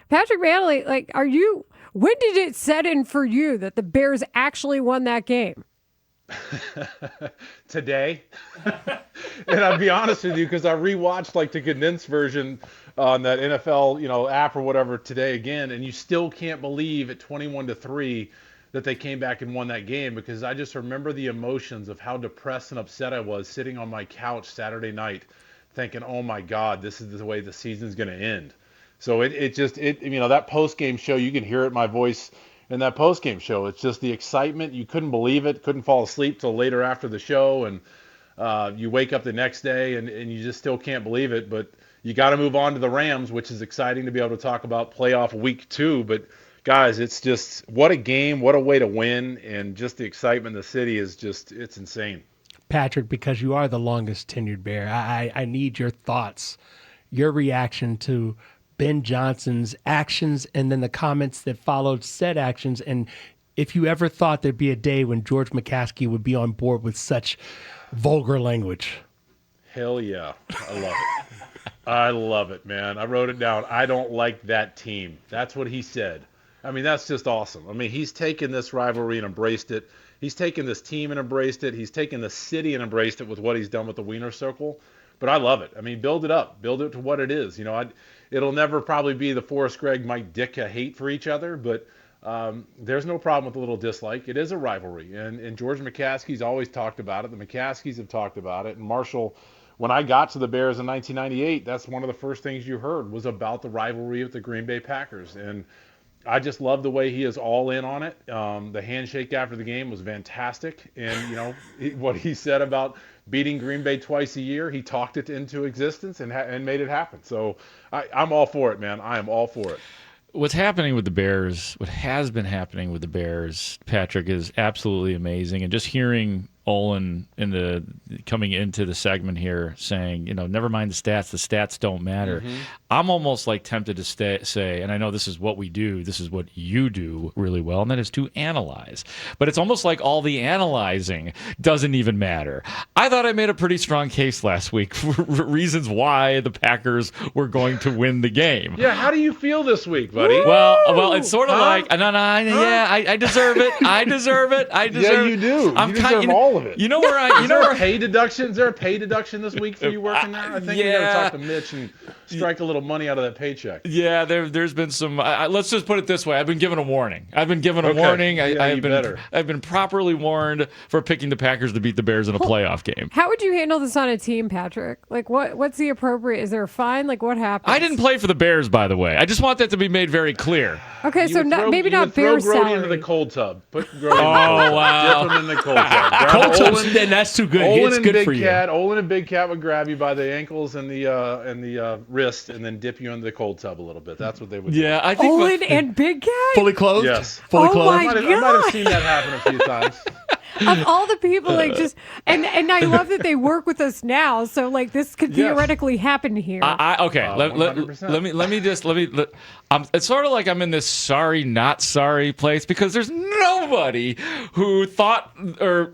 Patrick Mannelly, when did it set in for you that the Bears actually won that game? Today. And I'll be honest with you, because I rewatched the condensed version on that NFL, app or whatever today again, and you still can't believe at 21-3 that they came back and won that game, because I just remember the emotions of how depressed and upset I was sitting on my couch Saturday night thinking, oh my God, this is the way the season's going to end. So that post-game show, you can hear it in my voice in that post-game show. It's just the excitement. You couldn't believe it, couldn't fall asleep till later after the show, and you wake up the next day and you just still can't believe it. But you got to move on to the Rams, which is exciting to be able to talk about playoff week 2. But guys, it's just, what a game, what a way to win, and just the excitement in the city is just, it's insane. Patrick, because you are the longest tenured Bear, I need your thoughts, your reaction to Ben Johnson's actions and then the comments that followed said actions, and if you ever thought there'd be a day when George McCaskey would be on board with such vulgar language. Hell yeah. I love it. I love it, man. I wrote it down. I don't like that team. That's what he said. I mean, that's just awesome. I mean, he's taken this rivalry and embraced it. He's taken this team and embraced it. He's taken the city and embraced it with what he's done with the Wiener Circle. But I love it. I mean, build it up. Build it to what it is. It'll never probably be the Forrest Gregg, Mike Ditka hate for each other, but there's no problem with a little dislike. It is a rivalry, and George McCaskey's always talked about it. The McCaskeys have talked about it. And Marshall, when I got to the Bears in 1998, that's one of the first things you heard was about the rivalry with the Green Bay Packers. And I just love the way he is all in on it. The handshake after the game was fantastic. And, what he said about beating Green Bay twice a year, he talked it into existence and made it happen. So I'm all for it, man. I am all for it. What's happening with the Bears, what has been happening with the Bears, Patrick, is absolutely amazing. And just hearing Olin coming into the segment here saying, never mind the stats don't matter. Mm-hmm. I'm almost tempted to say, and I know this is what we do, this is what you do really well, and that is to analyze. But it's almost like all the analyzing doesn't even matter. I thought I made a pretty strong case last week for reasons why the Packers were going to win the game. Yeah, how do you feel this week, buddy? Well, it's sort of I deserve it. I deserve it. Yeah, you do. You deserve all of it. You know where I? Is there a pay deduction? Is there a pay deduction this week for you working there? I think we got to talk to Mitch and strike a little money out of that paycheck. Yeah, there's been some. Let's just put it this way: I've been given a warning. I've been properly warned for picking the Packers to beat the Bears in a playoff game. How would you handle this on a team, Patrick? What's the appropriate? Is there a fine? What happens? I didn't play for the Bears, by the way. I just want that to be made very clear. Okay, so maybe not Bears salary. Throw Grote into the cold tub. Put Grote in the cold tub. Dip him in the cold tub. Then that's too good. It's good for you. Olin and Big Cat would grab you by the ankles and the wrist and then dip you into the cold tub a little bit. That's what they would do. Yeah, I think Olin and Big Cat? Fully clothed? Yes. Fully clothed? My God. I might have seen that happen a few times. Of all the people, and I love that they work with us now, so this could theoretically happen here. Okay, let me just it's sort of like I'm in this sorry not sorry place, because there's nobody who thought or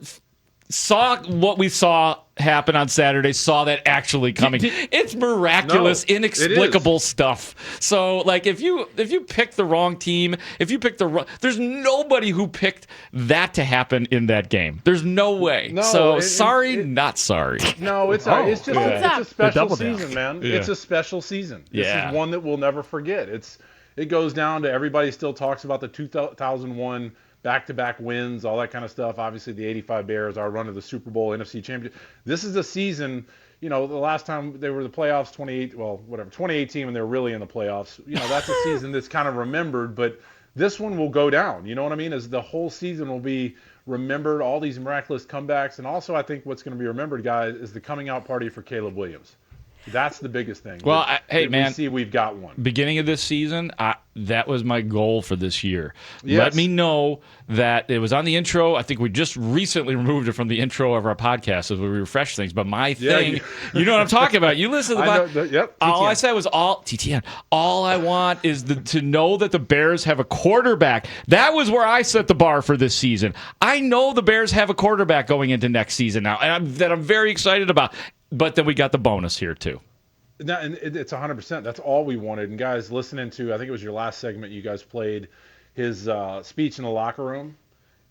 saw what we saw happen on Saturday, saw that actually coming. It's miraculous, inexplicable stuff. So, if you pick the wrong team, there's nobody who picked that to happen in that game. There's no way. No, not sorry. No, it's just it's a special season, man. Yeah. It's a special season. This is one that we'll never forget. It goes down to everybody still talks about the 2001 back-to-back wins, all that kind of stuff. Obviously, the 85 Bears, our run to the Super Bowl, NFC Championship. This is the season, the last time they were in the playoffs, 2018 when they were really in the playoffs. That's a season that's kind of remembered, but this one will go down. You know what I mean? As the whole season will be remembered, all these miraculous comebacks. And also, I think what's going to be remembered, guys, is the coming out party for Caleb Williams. That's the biggest thing. Well, man, we see we've got one. Beginning of this season, that was my goal for this year. Yes. Let me know that it was on the intro. I think we just recently removed it from the intro of our podcast as we refresh things. But my thing, you know what I'm talking about. You listen to the podcast. Yep. All I said was TTN. All I want is to know that the Bears have a quarterback. That was where I set the bar for this season. I know the Bears have a quarterback going into next season now, and that I'm very excited about. But then we got the bonus here, too. And it's 100%. That's all we wanted. And guys, listening to, I think it was your last segment, you guys played his speech in the locker room.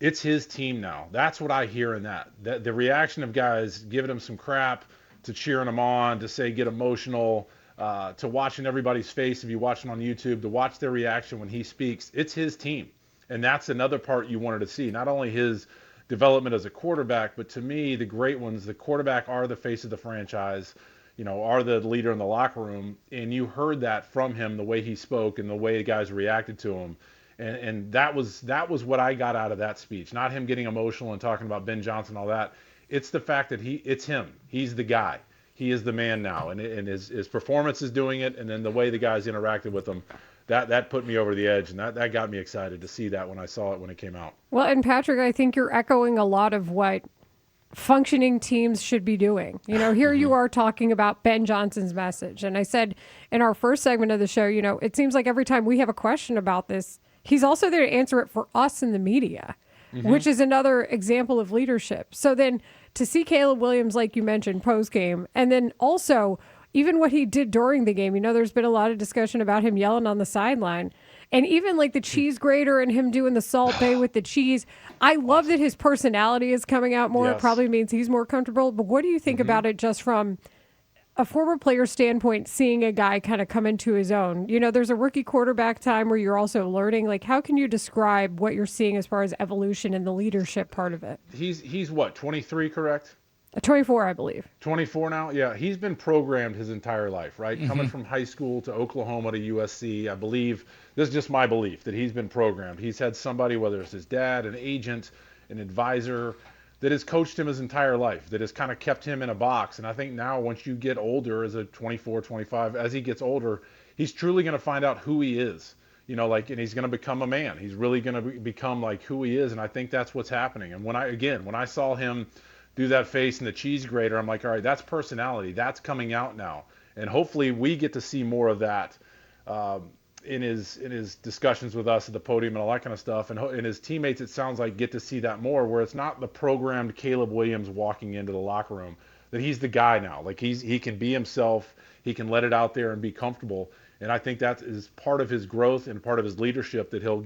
It's his team now. That's what I hear in that. The reaction of guys giving him some crap, to cheering him on, to say get emotional, to watching everybody's face if you watch it on YouTube, to watch their reaction when he speaks. It's his team. And that's another part you wanted to see. Not only his development as a quarterback, but to me, the great ones, the quarterback are the face of the franchise, are the leader in the locker room. And you heard that from him, the way he spoke and the way the guys reacted to him. And that was what I got out of that speech. Not him getting emotional and talking about Ben Johnson and all that. It's the fact that it's him. He's the guy. He is the man now. And his performance is doing it. And then the way the guys interacted with him, that put me over the edge. And that got me excited to see that when I saw it when it came out. Well, and Patrick, I think you're echoing a lot of what functioning teams should be doing. Here you are talking about Ben Johnson's message. And I said in our first segment of the show, it seems like every time we have a question about this, he's also there to answer it for us in the media, which is another example of leadership. So then to see Caleb Williams, like you mentioned, post-game, and then also even what he did during the game, there's been a lot of discussion about him yelling on the sideline. And even like the cheese grater and him doing the Salt Bay with the cheese. I love that his personality is coming out more. Yes. It probably means he's more comfortable. But what do you think about it just from a former player standpoint, seeing a guy kind of come into his own? There's a rookie quarterback time where you're also learning. Like, how can you describe what you're seeing as far as evolution and the leadership part of it? He's what, 23, correct? 24, I believe. 24 now? Yeah, he's been programmed his entire life, right? Coming from high school to Oklahoma to USC, I believe, this is just my belief, that he's been programmed. He's had somebody, whether it's his dad, an agent, an advisor, that has coached him his entire life, that has kind of kept him in a box. And I think now once you get older, as a 24, 25, as he gets older, he's truly going to find out who he is. And he's going to become a man. He's really going to become like who he is. And I think that's what's happening. And when I saw him do that face and the cheese grater, I'm like, all right, that's personality. That's coming out now. And hopefully we get to see more of that in his discussions with us at the podium and all that kind of stuff. And his teammates, it sounds like, get to see that more, where it's not the programmed Caleb Williams walking into the locker room, that he's the guy now. Like he can be himself. He can let it out there and be comfortable. And I think that is part of his growth and part of his leadership, that he'll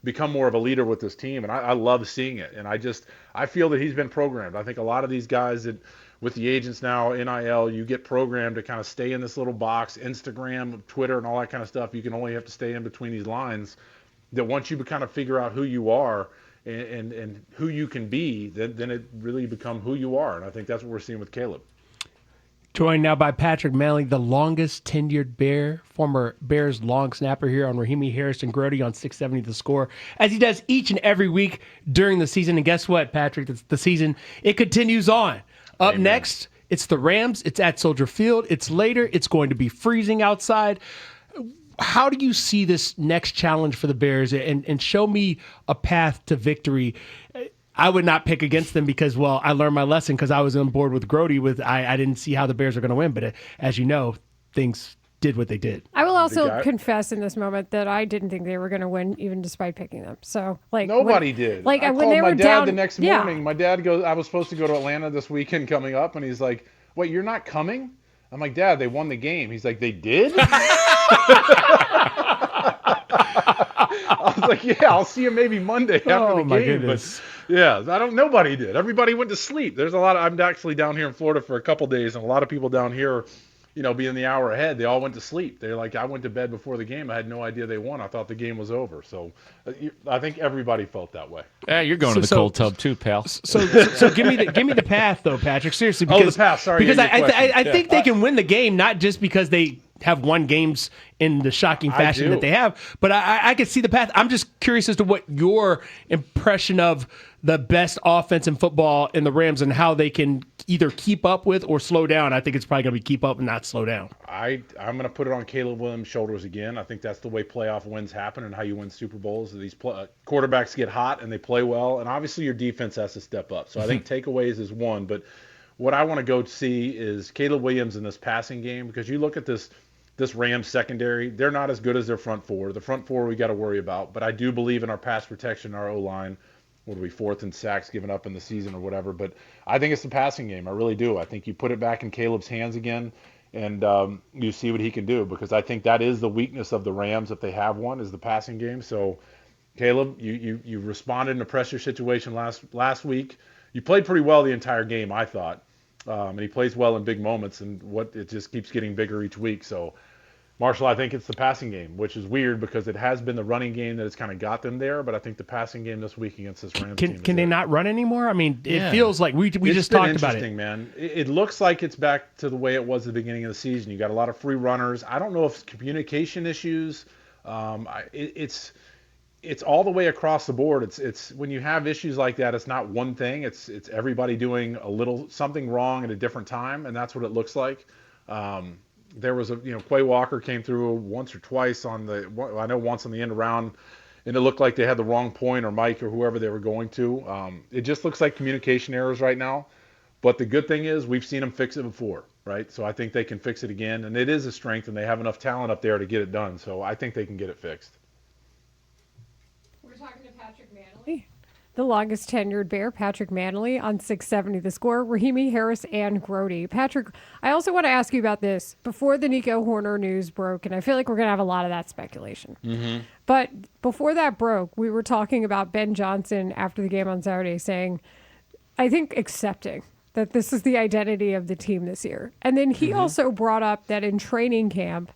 become more of a leader with this team. And I love seeing it. And I feel that he's been programmed. I think a lot of these guys that with the agents now, NIL, you get programmed to kind of stay in this little box, Instagram, Twitter, and all that kind of stuff. You can only have to stay in between these lines. That once you kind of figure out who you are and who you can be, then it really become who you are. And I think that's what we're seeing with Caleb. Joined now by Patrick Mannelly, the longest tenured Bear, former Bears long snapper, here on Rahimi, Harris, and Grote on 670 The Score, as he does each and every week during the season. And guess what, Patrick? The season, it continues on. Up next, it's the Rams. It's at Soldier Field. It's later. It's going to be freezing outside. How do you see this next challenge for the Bears? And show me a path to victory. I would not pick against them because, well, I learned my lesson because I was on board with Grote. I didn't see how the Bears are going to win. But as you know, things did what they did. I will also confess in this moment that I didn't think they were going to win, even despite picking them. So, nobody did. Like, I when called they my were dad down the next morning. My dad goes, I was supposed to go to Atlanta this weekend coming up, and he's like, "Wait, you're not coming?" I'm like, "Dad, they won the game." He's like, "They did?" I was like, "Yeah, I'll see you maybe Monday after the game." Goodness. But yeah, nobody did. Everybody went to sleep. There's a lot of, I'm actually down here in Florida for a couple days, and a lot of people down here, being the hour ahead, they all went to sleep. They're like, I went to bed before the game. I had no idea they won. I thought the game was over. So I think everybody felt that way. Yeah, you're going to the cold tub too, pal. So give me the path though, Patrick. Seriously, because the path. Sorry, because I think they can win the game, not just because they have won games in the shocking fashion that they have, but I can see the path. I'm just curious as to what your impression of the best offense in football in the Rams and how they can either keep up with or slow down. I think it's probably going to be keep up and not slow down. I'm going to put it on Caleb Williams' shoulders again. I think that's the way playoff wins happen and how you win Super Bowls. These quarterbacks get hot and they play well, and obviously your defense has to step up. So I think takeaways is one, but what I want to go see is Caleb Williams in this passing game, because you look at this Rams secondary, they're not as good as their front four. The front four we got to worry about, but I do believe in our pass protection, our O-line. What are we, fourth in sacks given up in the season or whatever, but I think it's the passing game. I really do. I think you put it back in Caleb's hands again, and you see what he can do, because I think that is the weakness of the Rams, if they have one, is the passing game. So, Caleb, you responded in a pressure situation last week. You played pretty well the entire game, I thought, and he plays well in big moments, and it just keeps getting bigger each week. So, Marshall, I think it's the passing game, which is weird because it has been the running game that has kind of got them there, but I think the passing game this week against this Rams team Can they not run anymore? I mean, it Yeah. feels like we just talked about it. Interesting, man. It looks like it's back to the way it was at the beginning of the season. You got a lot of free runners. I don't know if it's communication issues. It's all the way across the board. It's when you have issues like that, it's not one thing. It's everybody doing a little something wrong at a different time, and that's what it looks like. There was Quay Walker came through once or twice I know once on the end around, and it looked like they had the wrong point, or Mike or whoever they were going to. It just looks like communication errors right now. But the good thing is we've seen them fix it before, right? So I think they can fix it again, and it is a strength, and they have enough talent up there to get it done. So I think they can get it fixed. We're talking to Patrick Mannelly, the longest tenured Bear, Patrick Mannelly, on 670 The Score, Rahimi, Harris, and Grote. Patrick, I also want to ask you about this. Before the Nico Horner news broke, and I feel like we're going to have a lot of that speculation. Mm-hmm. But before that broke, we were talking about Ben Johnson after the game on Saturday saying, I think accepting that this is the identity of the team this year. And then he also brought up that in training camp,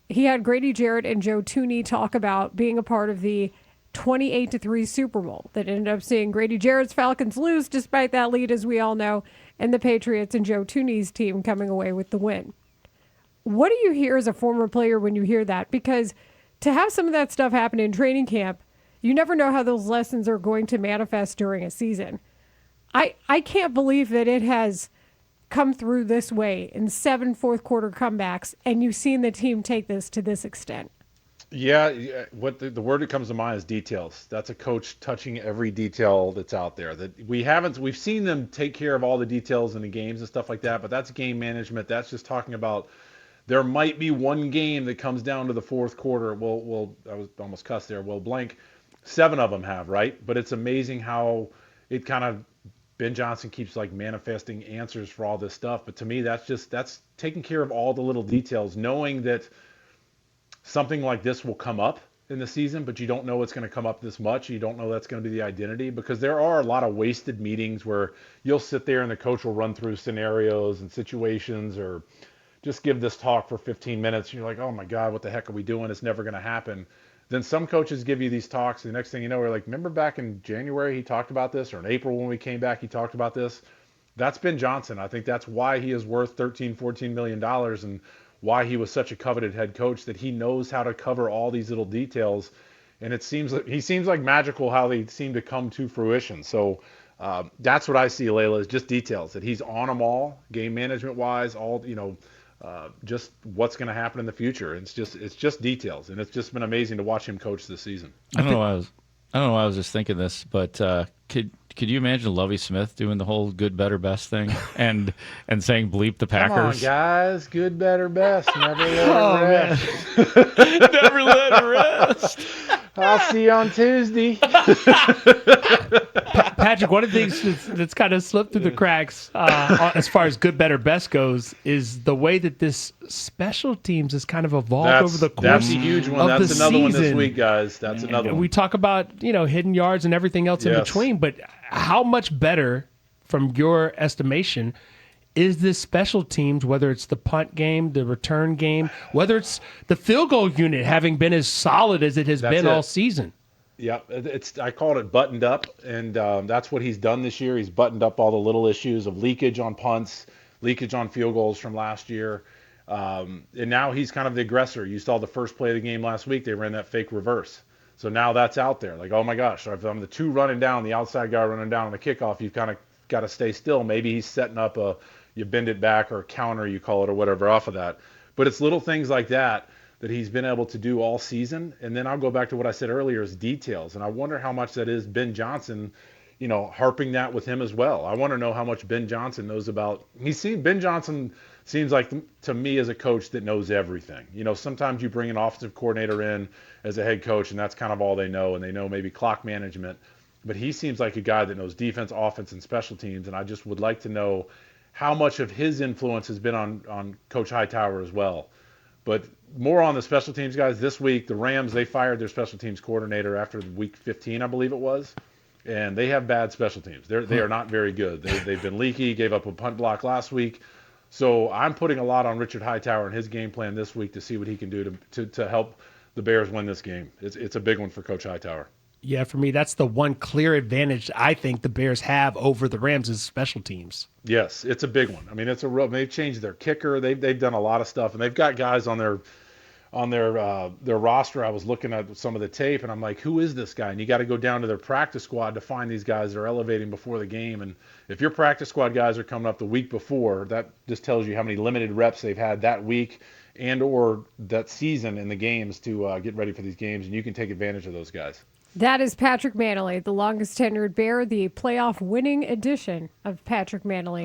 he had Grady Jarrett and Joe Thuney talk about being a part of the 28-3 Super Bowl that ended up seeing Grady Jarrett's Falcons lose despite that lead, as we all know, and the Patriots and Joe Thuney's team coming away with the win. What do you hear as a former player when you hear that? Because to have some of that stuff happen in training camp, you never know how those lessons are going to manifest during a season. I can't believe that it has come through this way in 7 fourth-quarter comebacks, and you've seen the team take this to this extent. Yeah, what the word that comes to mind is details. That's a coach touching every detail that's out there. That we've seen them take care of all the details in the games and stuff like that, but that's game management. That's just talking about there might be one game that comes down to the fourth quarter. Well, I was almost cussed there. Well, blank, 7 of them have, right? But it's amazing how it kind of Ben Johnson keeps like manifesting answers for all this stuff. But to me, that's taking care of all the little details, knowing that something like this will come up in the season, but you don't know it's going to come up this much. You don't know that's going to be the identity, because there are a lot of wasted meetings where you'll sit there and the coach will run through scenarios and situations, or just give this talk for 15 minutes. And you're like, oh my God, what the heck are we doing? It's never going to happen. Then some coaches give you these talks. The next thing you know, we're like, remember back in January he talked about this, or in April when we came back he talked about this. That's Ben Johnson. I think that's why he is worth $13-14 million, and why he was such a coveted head coach, that he knows how to cover all these little details. And it seems like he seems like magical how they seem to come to fruition. So that's what I see, Layla, is just details, that he's on them all, game management wise, all, just what's going to happen in the future. It's just details, and it's just been amazing to watch him coach this season. I don't know why I was just thinking this, but could you imagine Lovie Smith doing the whole good, better, best thing and saying bleep the Packers? Come on, guys, good, better, best. Never let it rest. Never let it rest. I'll see you on Tuesday. Patrick, one of the things that's kind of slipped through the cracks as far as good, better, best goes is the way that this special teams has kind of evolved over the course That's a huge one. of That's the another one this season. week, guys. That's another one. We talk about, hidden yards and everything else in Yes. between, but how much better, from your estimation, is this special teams, whether it's the punt game, the return game, whether it's the field goal unit having been as solid as it has been all season? Yeah, I called it buttoned up, and that's what he's done this year. He's buttoned up all the little issues of leakage on punts, leakage on field goals from last year, and now he's kind of the aggressor. You saw the first play of the game last week. They ran that fake reverse. So now that's out there. Like, oh my gosh, if I'm the 2 running down, the outside guy running down on the kickoff, you've kind of got to stay still. Maybe he's setting up you bend it back, or a counter, you call it, or whatever off of that. But it's little things like that he's been able to do all season. And then I'll go back to what I said earlier, is details. And I wonder how much that is Ben Johnson, harping that with him as well. I want to know how much Ben Johnson knows about. Ben Johnson seems like, to me, as a coach that knows everything. Sometimes you bring an offensive coordinator in as a head coach, and that's kind of all they know, and they know maybe clock management. But he seems like a guy that knows defense, offense, and special teams. And I just would like to know how much of his influence has been on Coach Hightower as well. But more on the special teams guys. This week, the Rams, they fired their special teams coordinator after week 15, I believe it was. And they have bad special teams. They are not very good. They've been leaky, gave up a punt block last week. So I'm putting a lot on Richard Hightower and his game plan this week to see what he can do to help the Bears win this game. It's a big one for Coach Hightower. Yeah, for me, that's the one clear advantage I think the Bears have over the Rams is special teams. Yes, it's a big one. I mean, it's a real. They've changed their kicker. They've done a lot of stuff, and they've got guys on their roster. I was looking at some of the tape, and I'm like, who is this guy? And you got to go down to their practice squad to find these guys that are elevating before the game. And if your practice squad guys are coming up the week before, that just tells you how many limited reps they've had that week and or that season in the games to get ready for these games, and you can take advantage of those guys. That is Patrick Mannelly, the longest tenured Bear, the playoff winning edition of Patrick Mannelly.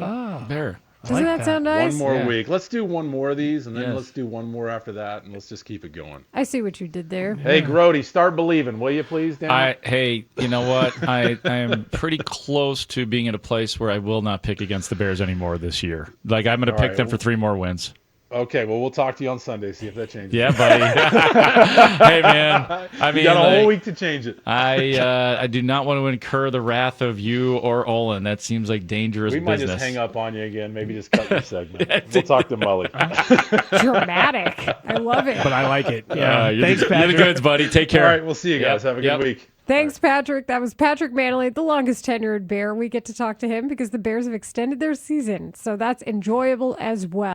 Bear. Doesn't that sound nice? One more Yeah. week. Let's do one more of these, and then Yes. let's do one more after that, and let's just keep it going. I see what you did there. Hey, Grote, start believing, will you please, Dan? Hey, you know what? I am pretty close to being at a place where I will not pick against the Bears anymore this year. Like, I'm going to All pick right. them for 3 more wins. Okay, well, we'll talk to you on Sunday, see if that changes. Yeah, buddy. Hey, man. I mean, You got a whole like, week to change it. I do not want to incur the wrath of you or Olin. That seems like dangerous We might business. just hang up on you again, maybe just cut your segment. We'll talk to Mully. Dramatic. I love it. But I like it. Yeah, You're thanks, the Patrick. goods, buddy. Take All care. right, we'll see you guys. Have a good week. Thanks, Patrick. That was Patrick Mannelly, the longest tenured Bear. We get to talk to him because the Bears have extended their season, so that's enjoyable as well.